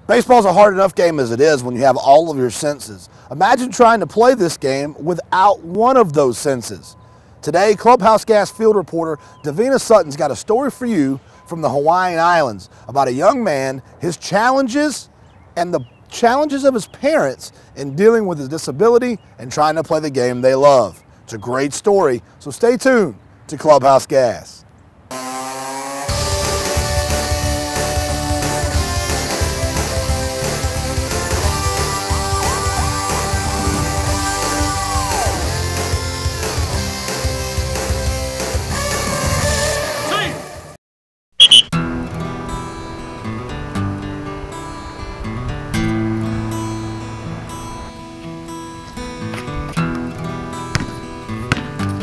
Baseball's a hard enough game as it is when you have all of your senses. Imagine trying to play this game without one of those senses. Today, Clubhouse Gas field reporter Davina Sutton's got a story for you from the Hawaiian Islands about a young man, his challenges, and the challenges of his parents in dealing with his disability and trying to play the game they love. It's a great story, so stay tuned to Clubhouse Gas.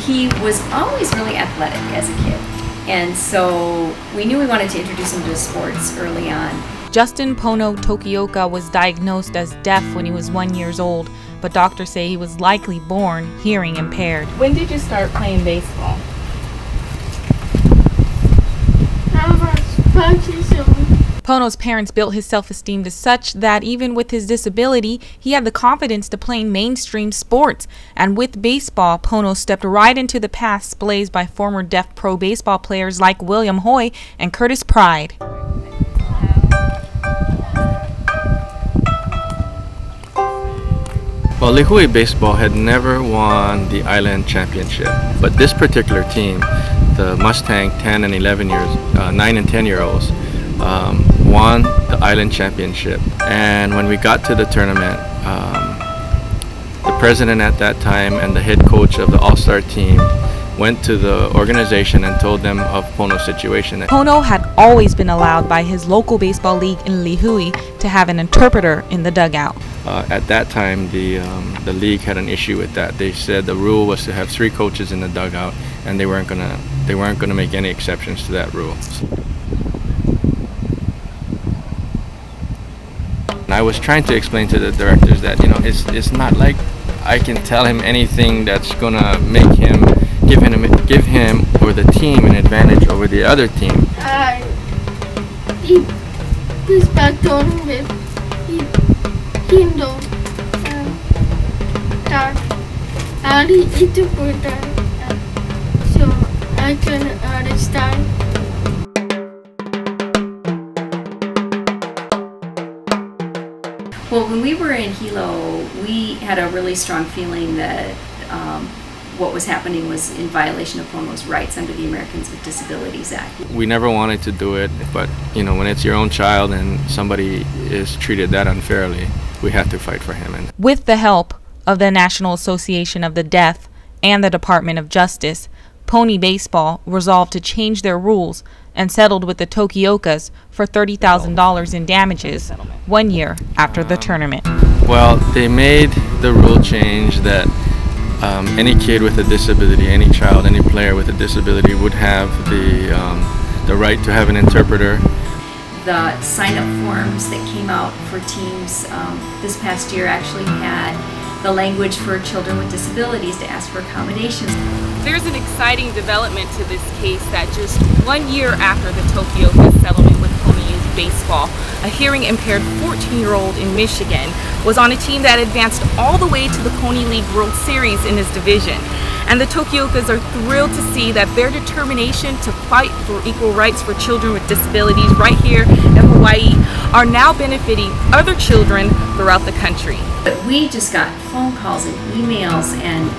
He was always really athletic as a kid, and so we knew we wanted to introduce him to sports early on. Justin Pono Tokioka was diagnosed as deaf when he was 1 year old, but doctors say he was likely born hearing impaired. When did you start playing baseball? Pono's parents built his self-esteem to such that even with his disability, he had the confidence to play mainstream sports. And with baseball, Pono stepped right into the paths blazed by former deaf pro baseball players like William Hoy and Curtis Pride. Well, Lihui Baseball had never won the Island Championship, but this particular team, the Mustang 10 and 11 years, 9 and 10 year olds, won the Island Championship. And when we got to the tournament, the president at that time and the head coach of the all-star team went to the organization and told them of Pono's situation. Pono had always been allowed by his local baseball league in Lihui to have an interpreter in the dugout. At that time, the league had an issue with that. They said the rule was to have 3 coaches in the dugout, and they weren't gonna make any exceptions to that rule. And I was trying to explain to the directors that, you know, it's not like I can tell him anything that's gonna make him give him or the team an advantage over the other team. So I can understand. Well, when we were in Hilo, we had a really strong feeling that what was happening was in violation of Pono's rights under the Americans with Disabilities Act. We never wanted to do it, but you know, when it's your own child and somebody is treated that unfairly, we have to fight for him. And with the help of the National Association of the Deaf and the Department of Justice, Pony Baseball resolved to change their rules and settled with the Tokiokas for $30,000 in damages 1 year after the tournament. Well, they made the rule change that any kid with a disability, any child, any player with a disability would have the right to have an interpreter. The sign-up forms that came out for teams this past year actually had the language for children with disabilities to ask for accommodations. There's an exciting development to this case that just 1 year after the Tokioka settlement with Pony Baseball, a hearing impaired 14-year-old in Michigan was on a team that advanced all the way to the Pony League World Series in his division. And the Tokiokas are thrilled to see that their determination to fight for equal rights for children with disabilities right here in Hawaii are now benefiting other children throughout the country. But we just got phone calls and emails and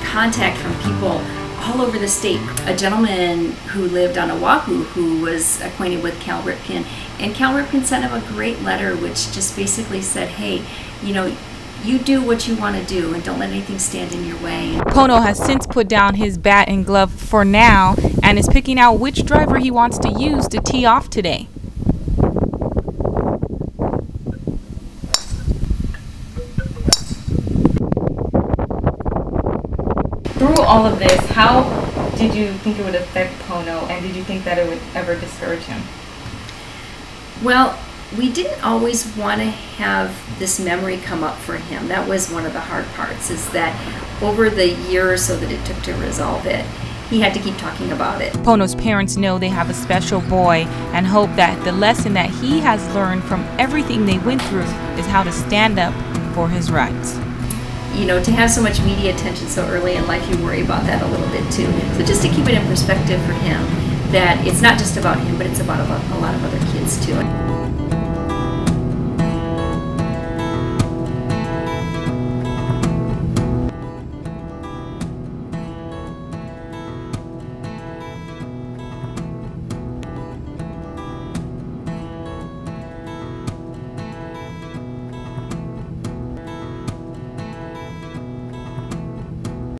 contact from people all over the state. A gentleman who lived on Oahu who was acquainted with Cal Ripken, and Cal Ripken sent him a great letter which just basically said, hey, you know, you do what you want to do and don't let anything stand in your way. Pono has since put down his bat and glove for now and is picking out which driver he wants to use to tee off today. Through all of this, how did you think it would affect Pono, and did you think that it would ever discourage him? Well, we didn't always want to have this memory come up for him. That was one of the hard parts, is that over the year or so that it took to resolve it, he had to keep talking about it. Pono's parents know they have a special boy and hope that the lesson that he has learned from everything they went through is how to stand up for his rights. You know, to have so much media attention so early in life, you worry about that a little bit too. So just to keep it in perspective for him, that it's not just about him, but it's about a lot of other kids too.